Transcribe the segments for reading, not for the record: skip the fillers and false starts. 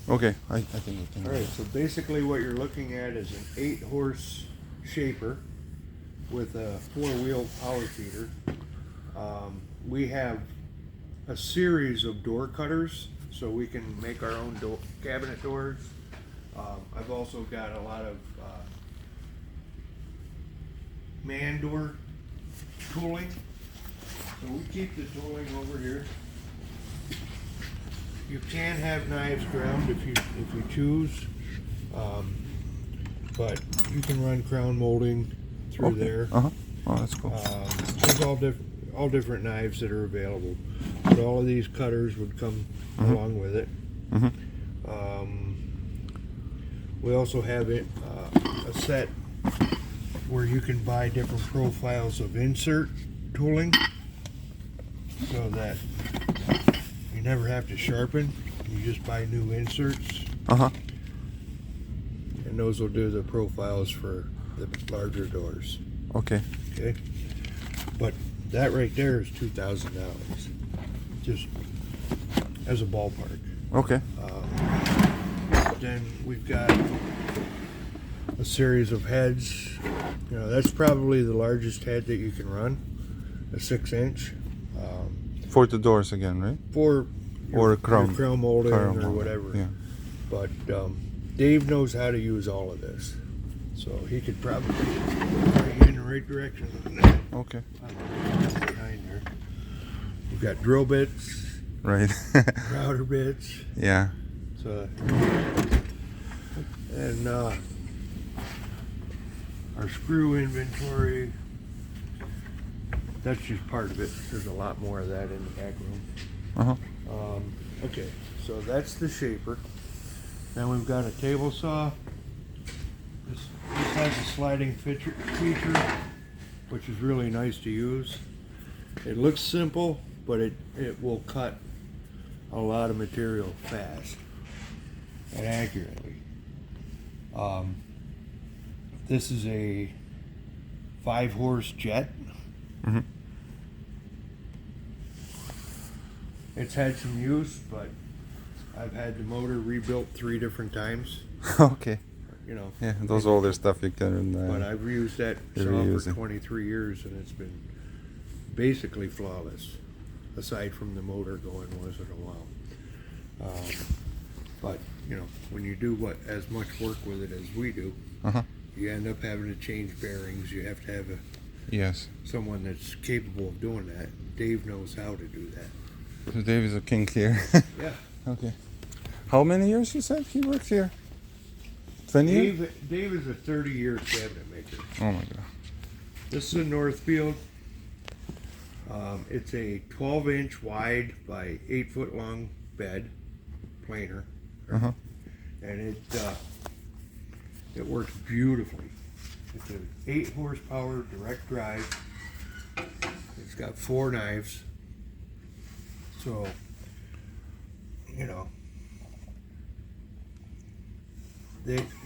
Okay, I think we can. All right, so basically what you're looking at is an 8-horse shaper with a 4-wheel power feeder. We have a series of door cutters, so we can make our own cabinet doors. I've also got a lot of man door tooling. So we keep the tooling over here. You can have knives ground if you choose, but you can run crown molding through Okay. there. Oh, that's cool. There's all different knives that are available, but all of these cutters would come along with it. We also have a set where you can buy different profiles of insert tooling, so that you never have to sharpen. You just buy new inserts, and those will do the profiles for the larger doors. Okay. Okay, but that right there is $2,000, just as a ballpark. Okay. Then we've got a series of heads. You know, that's probably the largest head that you can run, a 6-inch. For the doors again, right? For Or your crown molding or molding, whatever. yeah. But Dave knows how to use all of this, so he could probably point you in the right direction. Okay. Behind there. We've got drill bits, Right. router bits, Yeah. so and our screw inventory. That's just part of it. There's a lot more of that in the back room. Okay, so that's the shaper. Then we've got a table saw. This has a sliding feature, which is really nice to use. It looks simple, but it will cut a lot of material fast and accurately. This is a 5-horse jet. It's had some use, but I've had the motor rebuilt 3 different times. Okay. You know. Yeah, those older stuff you can. But I've used that saw for reusing. 23 years, and it's been basically flawless, aside from the motor going once in a while. But you know, when you do as much work with it as we do, you end up having to change bearings. You have to have Yes. someone that's capable of doing that. Dave knows how to do that. So Dave is a king here. Yeah. Okay. How many years you said he worked here? 20 years? Dave is a 30-year cabinet maker. Oh my god. This is a Northfield. It's a 12-inch wide by 8-foot long bed, planer, and it works beautifully. It's an 8-horsepower direct drive. It's got 4 knives, so you know.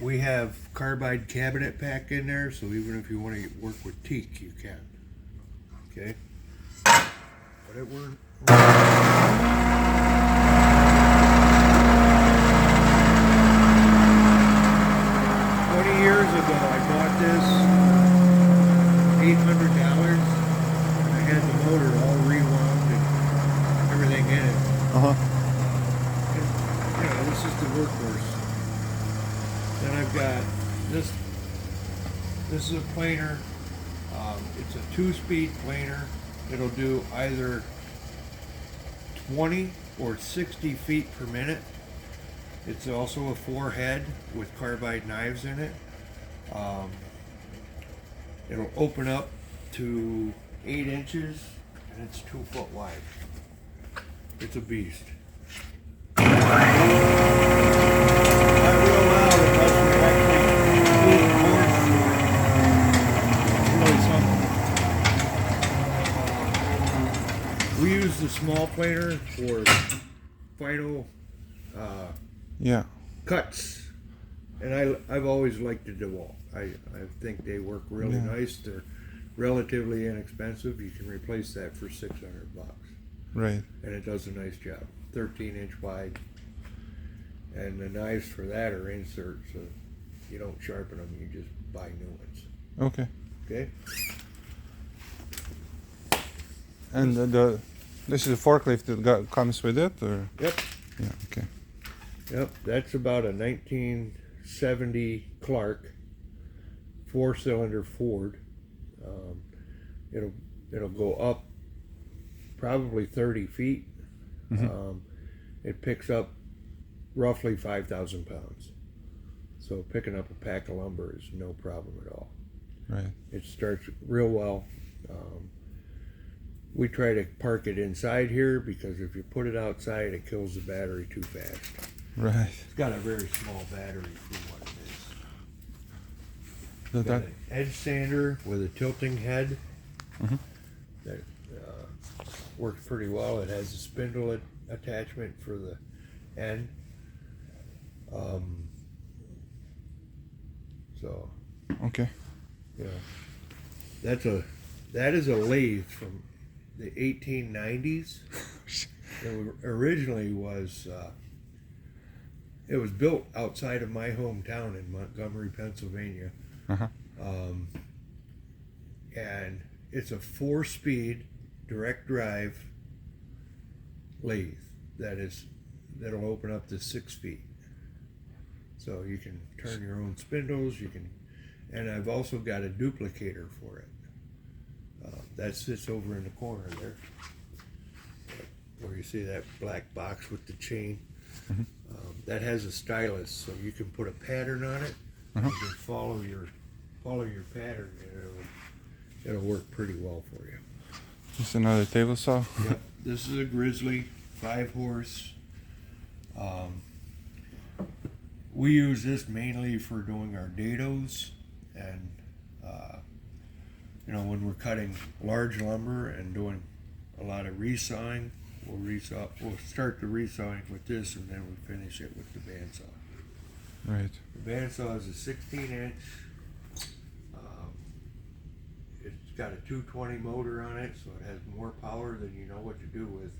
We have carbide cabinet pack in there, so even if you want to work with teak, you can. Okay? But it works. 20 years ago, I bought this, $800, and I had the motor all rewound and everything in it. And, you know, this is the workhorse. Then I've got this. This is a planer. It's a 2-speed planer. It'll do either 20 or 60 feet per minute. It's also a 4-head with carbide knives in it. It'll open up to 8 inches, and it's 2 foot wide. It's a beast. We use the small planer for final cuts, and I've always liked the DeWalt. I think they work really nice. They're relatively inexpensive. You can replace that for $600, Right. and it does a nice job. 13-inch wide, And the knives for that are inserts, so you don't sharpen them, you just buy new ones. Okay. Okay? And this is a forklift that comes with it, or? Yep. Yeah. Okay. Yep, that's about a 1970 Clark 4-cylinder Ford. It'll go up probably 30 feet. It picks up roughly 5,000 pounds. So picking up a pack of lumber is no problem at all. Right. It starts real well. We try to park it inside here because if you put it outside, it kills the battery too fast. Right. It's got a very small battery for what it is. So Got an edge sander with a tilting head that works pretty well. It has a spindle attachment for the end. So Okay. yeah, that is a lathe from the 1890s. It originally was. It was built outside of my hometown in Montgomery, Pennsylvania. And it's a 4-speed direct drive lathe that'll open up to 6 feet. So you can turn your own spindles, and I've also got a duplicator for it. That sits over in the corner there, where you see that black box with the chain. That has a stylus, so you can put a pattern on it. You can follow your pattern, and it'll work pretty well for you. This is another table saw. Yep. This is a Grizzly 5-horse. We use this mainly for doing our dados, and when we're cutting large lumber and doing a lot of resawing, we'll start the resawing with this, and then we finish it with the bandsaw. Right. The bandsaw is a 16-inch. It's got a 220 motor on it, so it has more power than you know what to do with.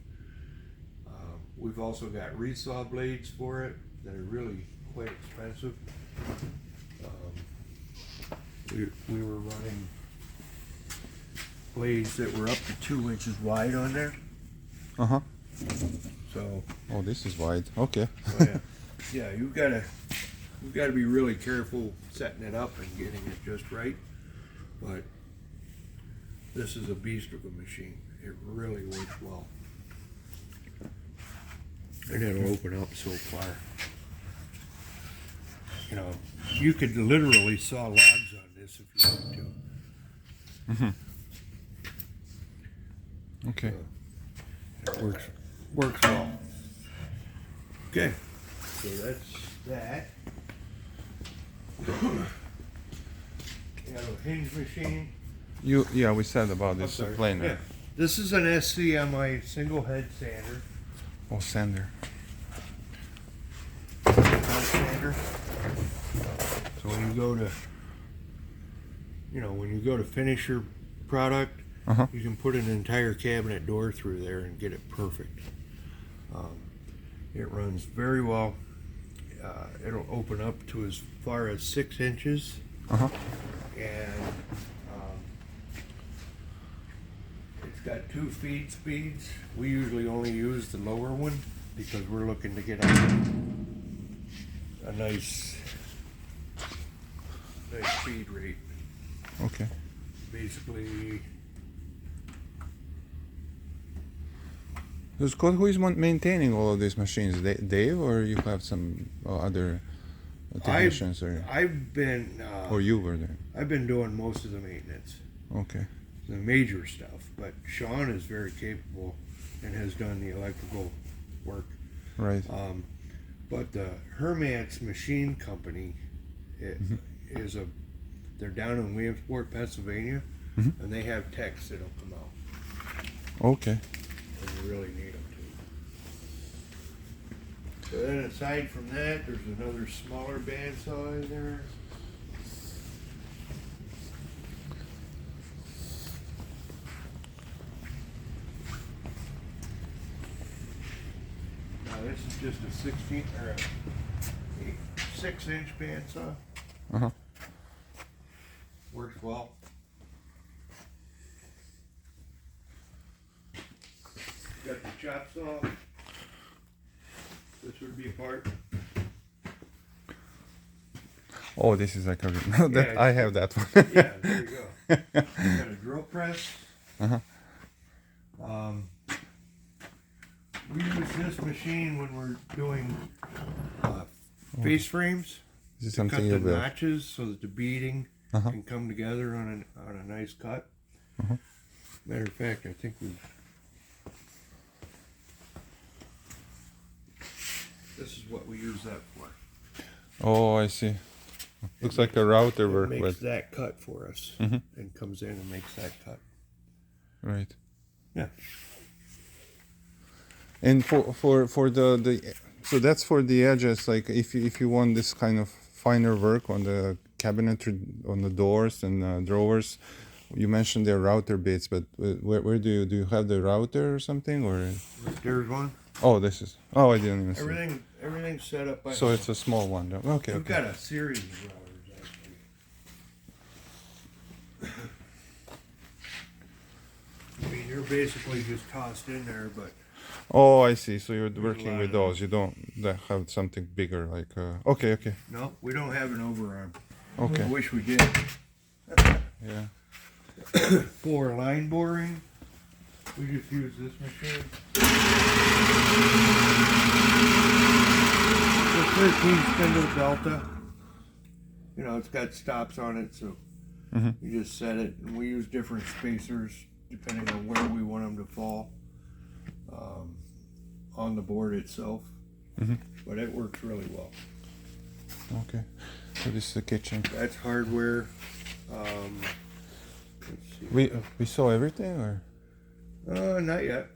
We've also got resaw blades for it that are really quite expensive. We were running blades that were up to 2 inches wide on there. So. Oh, this is wide. Okay. Yeah, you've got to be really careful setting it up and getting it just right. But this is a beast of a machine. It really works well. And it'll open up so far. You could literally saw logs on this if you wanted to. Okay. It works well. Okay, so that's that. We have a hinge machine. Yeah, we said about this planer. Yeah. This is an SCMI single head sander. Oh, sander. Sander. So when you go to finish your product, you can put an entire cabinet door through there and get it perfect. It runs very well. It'll open up to as far as 6 inches. And it's got 2 feed speeds. We usually only use the lower one because we're looking to get a nice feed rate. Okay. Basically, So Scott, who is maintaining all of these machines? Dave, or you have some other technicians, I've been or you were there? I've been doing most of the maintenance, Okay. the major stuff. But Sean is very capable and has done the electrical work. Right. But the Hermance Machine Company they're down in Williamsport, Pennsylvania, and they have techs that'll come out. Okay. And you really need them to. So then aside from that, there's another smaller bandsaw in there. Now this is just a 16 or a 6-inch bandsaw. Uh-huh. Works well. Got the chop saw. This would be a part. Oh, this is like a that, Yeah, I have that one. Yeah, there you go. Got a drill press. Uh-huh. We use this machine when we're doing face frames. This is To something cut you the built. notches so that the beading Uh-huh. can come together on a nice cut. Matter of fact, I think we. This is what we use that for. Oh, I see. Looks like a router It work makes with. that cut for us Mhm. and comes in and makes that cut. Right. Yeah. And for the so that's for the edges. Like if you want this kind of finer work on the cabinetry, on the doors and drawers, you mentioned the router bits, but where do you have the router or something or? There's one. Oh, this is. Oh, I didn't even see. Everything's set up by. So it's a small one. Though. Okay. We've Okay. got a series of routers actually. I mean, you're basically just tossed in there, but Oh, I see. So you're a working lot with of those. You don't have something bigger like. Okay. Okay. no, we don't have an overarm. I Okay. wish we did. Yeah. For line boring, we just use this machine. The 13 spindle delta. You know, it's got stops on it, so Mhm. you just set it, and we use different spacers depending on where we want them to fall on the board itself. Mhm. But it works really well. Okay. So this is the kitchen. That's hardware. Let's see. We saw everything, or Not yet.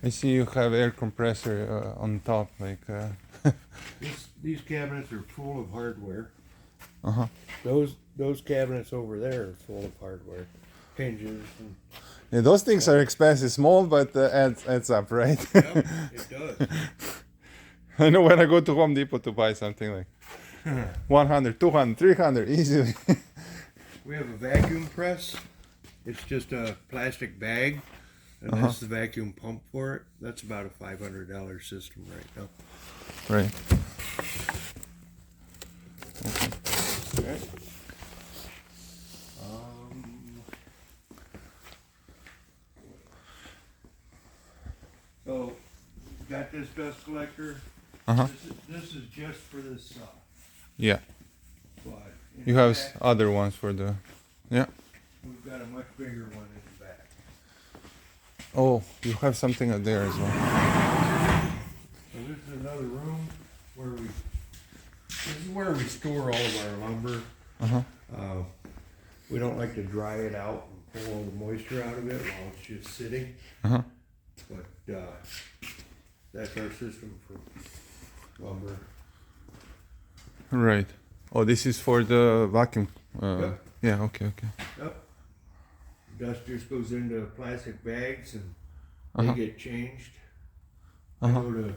I see you have air compressor on top, like. These cabinets are full of hardware. Uh huh. Those cabinets over there are full of hardware, hinges. And, Yeah, those things are expensive, small, but adds up, right? yep, it does. I know when I go to Home Depot to buy something like 100, 200, 300 easily. We have a vacuum press. It's just a plastic bag, and that's the vacuum pump for it. That's about a $500 system right now. Right. Okay. So, got this dust collector. Uh-huh. This is just for this saw. Yeah. But in You the have back, other ones for the. Yeah. we've got a much bigger one in the back. Oh, you have something out there as well. So this is another room where we store all of our lumber. Uh-huh. We don't like to dry it out and pull all the moisture out of it while it's just sitting. Uh-huh. But that's our system for lumber. Right. Oh, this is for the vacuum. Yep. Yeah. Okay. Yep. Dust just goes into plastic bags and Uh-huh. they get changed. Uh-huh. I go to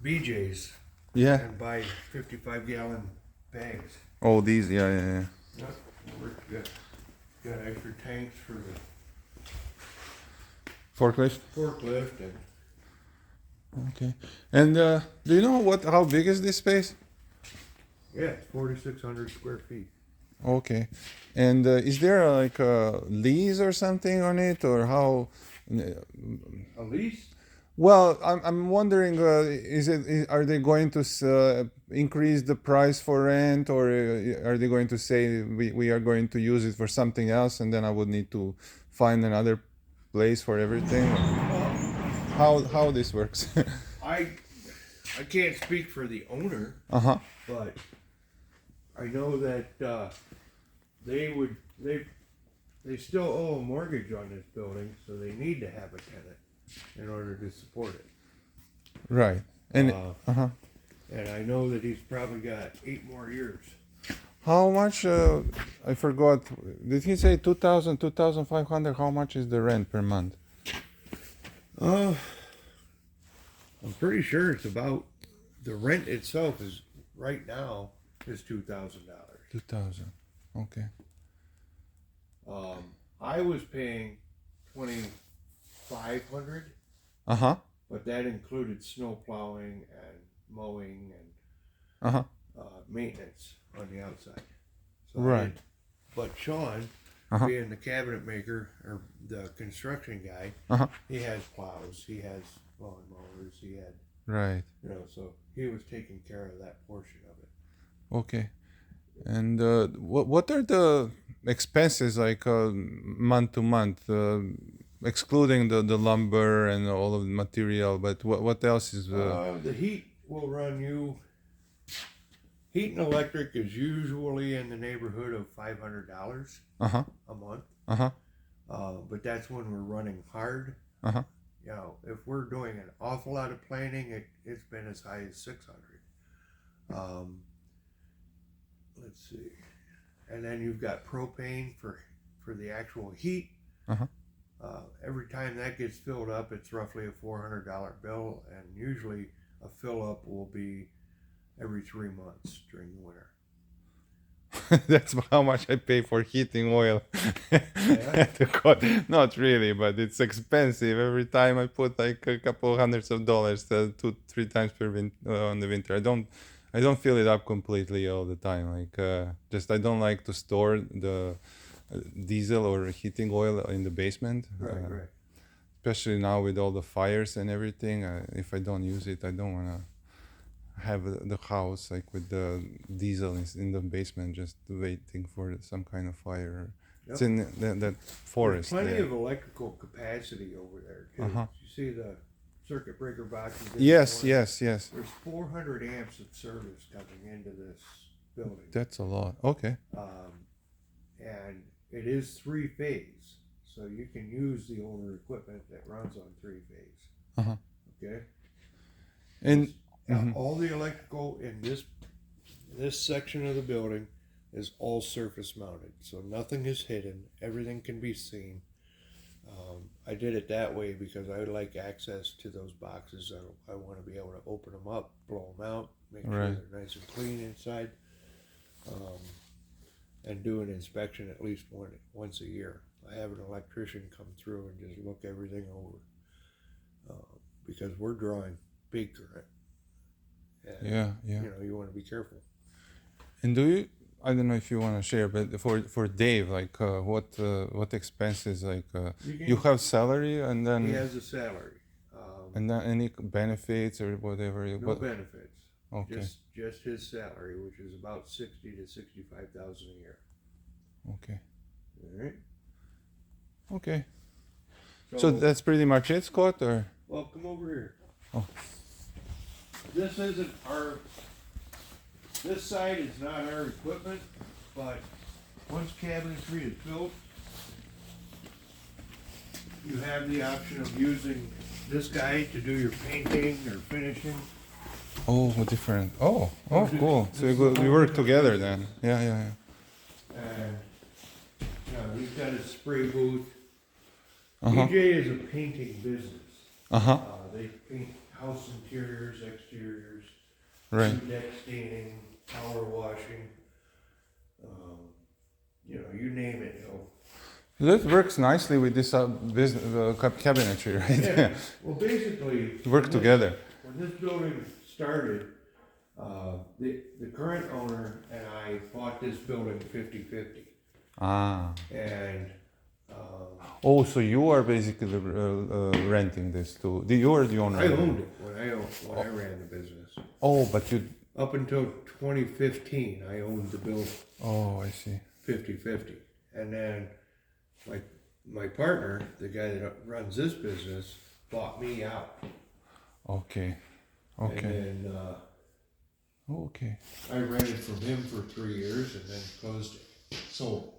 BJ's Yeah. and buy 55-gallon bags. Oh, these. Yeah. Yep. We're got extra tanks for the Forklift. forklift and Okay. And do you know how big is this space? yeah, it's 4,600 square feet. Okay. And is there like a lease or something on it, or how? A lease? Well, I'm wondering, are they going to increase the price for rent, or are they going to say we are going to use it for something else, and then I would need to find another place for everything? How this works? I can't speak for the owner, Uh-huh. but I know that they still owe a mortgage on this building, so they need to have a tenant in order to support it. Right. And Uh, And I know that he's probably got 8 more years. how much? I forgot. Did he say 2,000, 2,500? How much is the rent per month? I'm pretty sure it's about the rent itself is right now is $2,000. 2,000. Okay. I was paying $2,500, Uh-huh. but that included snow plowing and mowing and Uh-huh. maintenance on the outside. So Right. but Sean, Uh-huh. being the cabinet maker or the construction guy, Uh-huh. he has plows, he has lawn mowers, he had, Right. so he was taking care of that portion of it. Okay. And what are the expenses like month to month, excluding the lumber and all of the material? But what else is? The heat will run you. Heat and electric is usually in the neighborhood of $500 Uh-huh. a month. Uh-huh. But that's when we're running hard. Uh-huh. You know, if we're doing an awful lot of planing, it's been as high as 600. Let's see, and then you've got propane for the actual heat. Uh-huh. Every time that gets filled up, it's roughly a $400 bill, and usually a fill up will be every 3 months during the winter. That's how much I pay for heating oil. At the not really, but it's expensive. Every time I put like a couple hundreds of dollars, 2-3 times per on the winter. I don't fill it up completely all the time. Like just I don't like to store the diesel or heating oil in the basement. Right. Especially now with all the fires and everything. If I don't use it, I don't want to have the house like with the diesel in the basement just waiting for some kind of fire. Yep. It's in that forest. There's plenty there. of electrical capacity over there too. Uh-huh. You see the circuit breaker boxes? in the Yes, corner? yes. There's 400 amps of service coming into this building. That's a lot. Okay. And it is 3-phase, so you can use the older equipment that runs on 3-phase. Uh-huh. Okay. And Now, all the electrical in this section of the building is all surface mounted, so nothing is hidden. Everything can be seen. I did it that way because I would like access to those boxes. I want to be able to open them up, blow them out, make sure Right. they're nice and clean inside, and do an inspection at least once a year. I have an electrician come through and just look everything over because we're drawing big current. And, yeah. You know, you want to be careful. And do you? I don't know if you want to share, but for Dave, like what expenses like you have salary and then He has a salary. and then any benefits or whatever. No benefits. Okay. Just his salary, which is about $60,000 to $65,000 a year. Okay. All right. Okay. So that's pretty much it, Scott, or? Well, come over here. Oh. This isn't our. This side is not our equipment, but once cabinetry is built, you have the option of using this guy to do your painting or finishing. Oh, different. Oh, cool. So you work together then. Yeah. And he's got a spray booth. Uh-huh. DJ is a painting business. Uh-huh. They paint house interiors, exteriors, Right. deck staining, power washing. You name it. That works nicely with this business cabinetry, right? Yeah. Well, basically, Work together. when this building started, the current owner and I bought this building 50-50. Ah. And Oh, so you are basically renting this too. You are the owner. I owned it when I ran the business. Oh, but you. Up until 2015, I owned the building Oh, I see. 50-50. And then my partner, the guy that runs this business, bought me out. Okay. Okay. And then Okay. I rented from him for 3 years and then closed it. Sold.